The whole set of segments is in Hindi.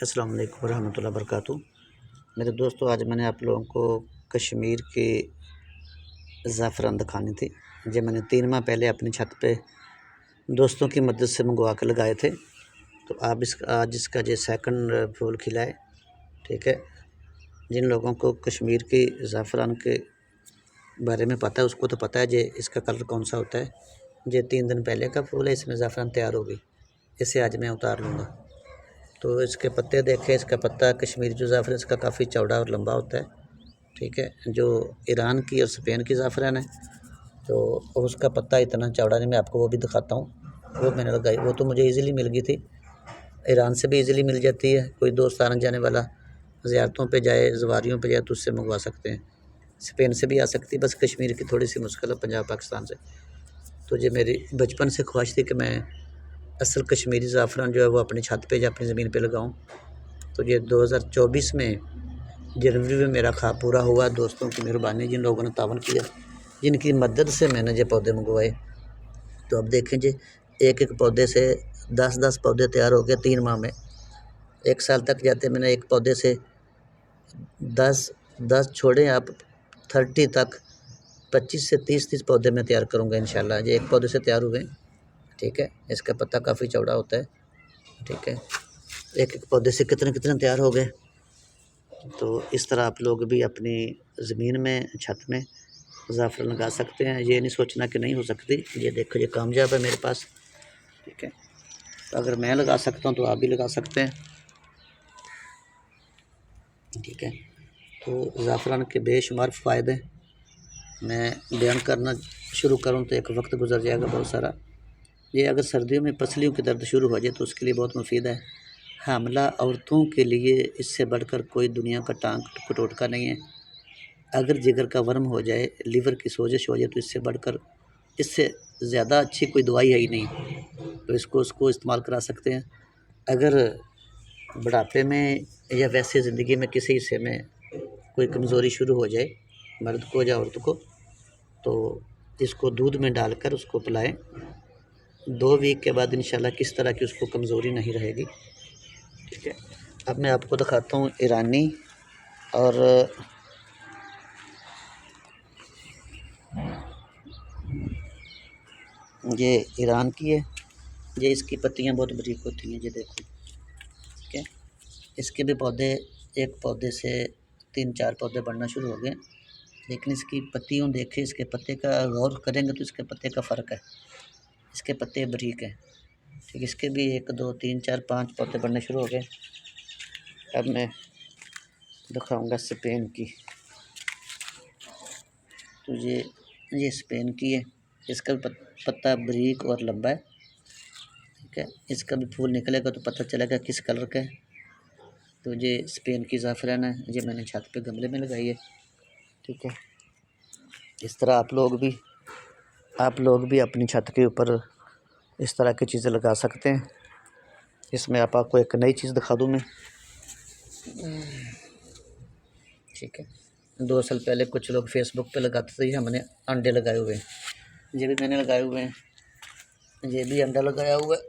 अस्सलाम वालेकुम रहमतुल्लाहि व बरकातुहू। मेरे दोस्तों, आज मैंने आप लोगों को कश्मीर के ज़ाफ़रान दिखाने थे जो मैंने 3 माह पहले अपनी छत पे दोस्तों की मदद से मंगवा के लगाए थे। तो आज इसका जो सेकंड फूल खिला है। ठीक है, जिन लोगों को कश्मीर की ज़ाफ़रान के बारे में पता है उसको तो पता है जे इसका कलर कौन सा होता है। ये 3 दिन पहले का फूल है, इसमें ज़ाफ़रान तैयार होगी। इसे आज मैं उतार लूँगा। तो इसके पत्ते देखें, इसका पत्ता कश्मीरी जो ज़ाफ़रान इसका काफ़ी चौड़ा और लंबा होता है। ठीक है, जो ईरान की और स्पेन की ज़ाफ़रान है तो उसका पत्ता इतना चौड़ा नहीं। मैं आपको वो भी दिखाता हूँ। वो मैंने लगाई, वो तो मुझे ईज़िली मिल गई थी। ईरान से भी ईज़िली मिल जाती है। कोई दोस्त आने जाने वाला ज़ियारतों पे जाए, ज़वारियों पे जाए तो उससे मंगवा सकते हैं। स्पेन से भी आ सकती है, बस कश्मीर की थोड़ी सी मुश्किल है, पंजाब पाकिस्तान से। तो ये मेरी बचपन से ख्वाहिश थी कि मैं असल कश्मीरी ज़ाफ़रान जो है वो अपनी छत पे या अपनी ज़मीन पे लगाऊं। तो ये 2024 में जनवरी में मेरा ख्वाब पूरा हुआ। दोस्तों की मेहरबानी, जिन लोगों ने तावन किया, जिनकी मदद से मैंने ये पौधे मंगवाए। तो अब देखें जी, एक एक पौधे से 10-10 पौधे तैयार हो गए 3 माह में। 1 साल तक जाते मैंने एक पौधे से 10 छोड़े आप 30 तक 25 से 30 पौधे मैं तैयार करूँगा इंशाल्लाह। ये एक पौधे से तैयार हुए। ठीक है, इसका पत्ता काफ़ी चौड़ा होता है। ठीक है, एक एक पौधे से कितने कितने तैयार हो गए। तो इस तरह आप लोग भी अपनी ज़मीन में, छत में ज़ाफ़रान लगा सकते हैं। ये नहीं सोचना कि नहीं हो सकती। ये देखो, ये कामयाब है मेरे पास। ठीक है, तो अगर मैं लगा सकता हूँ तो आप भी लगा सकते हैं। ठीक है, तो ज़ाफ़रान के बेशुमार फ़ायदे मैं बयान करना शुरू करूँ तो एक वक्त गुजर जाएगा बहुत सारा। ये अगर सर्दियों में पसलियों की दर्द शुरू हो जाए तो उसके लिए बहुत मुफीद है। हामिला औरतों के लिए इससे बढ़कर कोई दुनिया का टांग का टोटका नहीं है। अगर जिगर का वर्म हो जाए, लीवर की सोजिश हो जाए तो इससे बढ़कर, इससे ज़्यादा अच्छी कोई दवाई है ही नहीं। तो उसको इस्तेमाल करा सकते हैं। अगर बुढ़ापे में या वैसे ज़िंदगी में किसी हिस्से में कोई कमज़ोरी शुरू हो जाए, मर्द को या औरत को, तो इसको दूध में डालकर उसको पिलाएं। 2 वीक के बाद इंशाल्लाह किस तरह की उसको कमज़ोरी नहीं रहेगी। ठीक है, अब मैं आपको दिखाता हूँ ईरानी, और ये ईरान की है। ये इसकी पत्तियाँ बहुत बारीक होती हैं, ये देखो। ठीक है, इसके भी पौधे, एक पौधे से 3-4 पौधे बढ़ना शुरू हो गए। लेकिन इसकी पत्तियों देखें, इसके पत्ते का गौर करेंगे तो इसके पत्ते का फ़र्क है। इसके पत्ते बारीक हैं। ठीक, इसके भी 1 2 3 4 5 पौधे बढ़ने शुरू हो गए। अब मैं दिखाऊंगा स्पेन की। तो ये स्पेन की है। इसका भी पत्ता बारीक और लंबा है। ठीक है, इसका भी फूल निकलेगा तो पता चलेगा किस कलर का है। तो ये स्पेन की ज़ाफ़रान है, ये मैंने छत पे गमले में लगाई है। ठीक है, इस तरह आप लोग भी अपनी छत के ऊपर इस तरह की चीज़ें लगा सकते हैं। इसमें आपको एक नई चीज़ दिखा दूँ मैं। ठीक है, 2 साल पहले कुछ लोग फेसबुक पे लगाते थे, हमने अंडे लगाए हुए हैं। ये भी मैंने लगाए हुए हैं। ये भी अंडा लगाया हुआ है।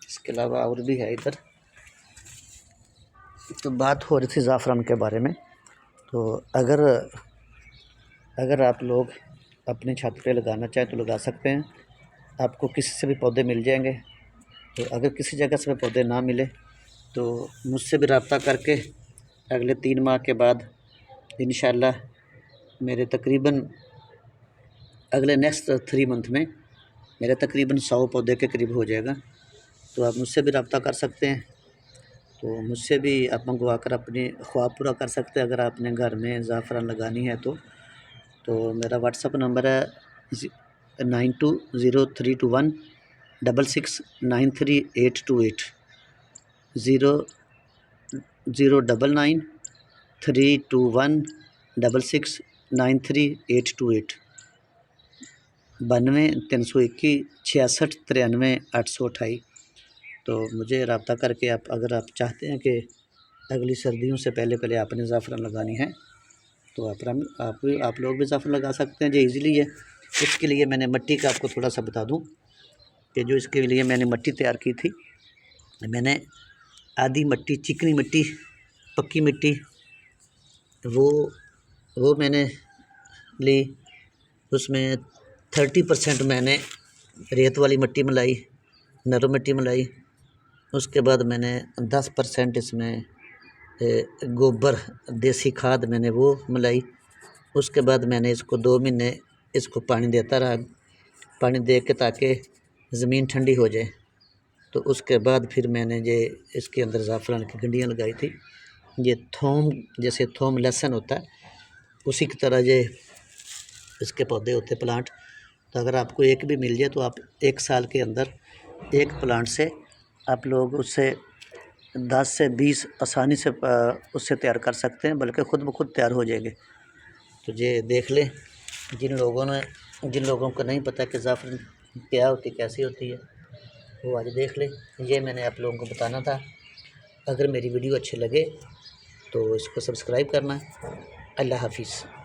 इसके अलावा और भी है इधर। तो बात हो रही थी ज़ाफ़रान के बारे में। तो अगर आप लोग अपनी छत पे लगाना चाहें तो लगा सकते हैं। आपको किसी से भी पौधे मिल जाएंगे। तो अगर किसी जगह से पौधे ना मिले तो मुझसे भी रब्ता करके अगले 3 माह के बाद इंशाल्लाह मेरे तकरीबन अगले नेक्स्ट 3 मंथ में मेरे तकरीबन 100 पौधे के करीब हो जाएगा। तो आप मुझसे भी रब्ता कर सकते हैं। तो मुझसे भी आप मंगवा कर अपने ख्वाब पूरा कर सकते हैं। अगर आपने घर में ज़ाफ़रान लगानी है तो मेरा व्हाट्सअप नंबर है 920321669388 0099321669388 92 321 66 93 828। तो मुझे रब्ता करके अगर आप चाहते हैं कि अगली सर्दियों से पहले आपने ज़ाफ़रान लगानी है तो आप लोग भी ज़ाफ़रान लगा सकते हैं। जो ईज़िली है। इसके लिए मैंने मिट्टी का आपको थोड़ा सा बता दूं कि जो इसके लिए मैंने मिट्टी तैयार की थी। मैंने आधी मिट्टी, चिकनी मिट्टी, पक्की मिट्टी, वो मैंने ली। उसमें 30% मैंने रेत वाली मिट्टी मिलाई, नरम मिट्टी मिलाई। उसके बाद मैंने 10% इसमें गोबर देसी खाद मैंने वो मिलाई। उसके बाद मैंने इसको 2 महीने इसको पानी देता रहा, पानी दे के ताकि ज़मीन ठंडी हो जाए। तो उसके बाद फिर मैंने ये इसके अंदर ज़ाफ़रान की गंडियाँ लगाई थी। ये थोम, जैसे थोम लहसुन होता है उसी की तरह ये इसके पौधे होते प्लांट। तो अगर आपको एक भी मिल जाए तो आप 1 साल के अंदर एक प्लांट से आप लोग उससे 10 से 20 आसानी से उससे तैयार कर सकते हैं, बल्कि ख़ुद ब खुद तैयार हो जाएंगे। तो ये देख लें, जिन लोगों को नहीं पता कि ज़ाफ़रान क्या होती, कैसी होती है, वो आज देख लें। ये मैंने आप लोगों को बताना था। अगर मेरी वीडियो अच्छी लगे तो इसको सब्सक्राइब करना। अल्लाह हाफ़िज़।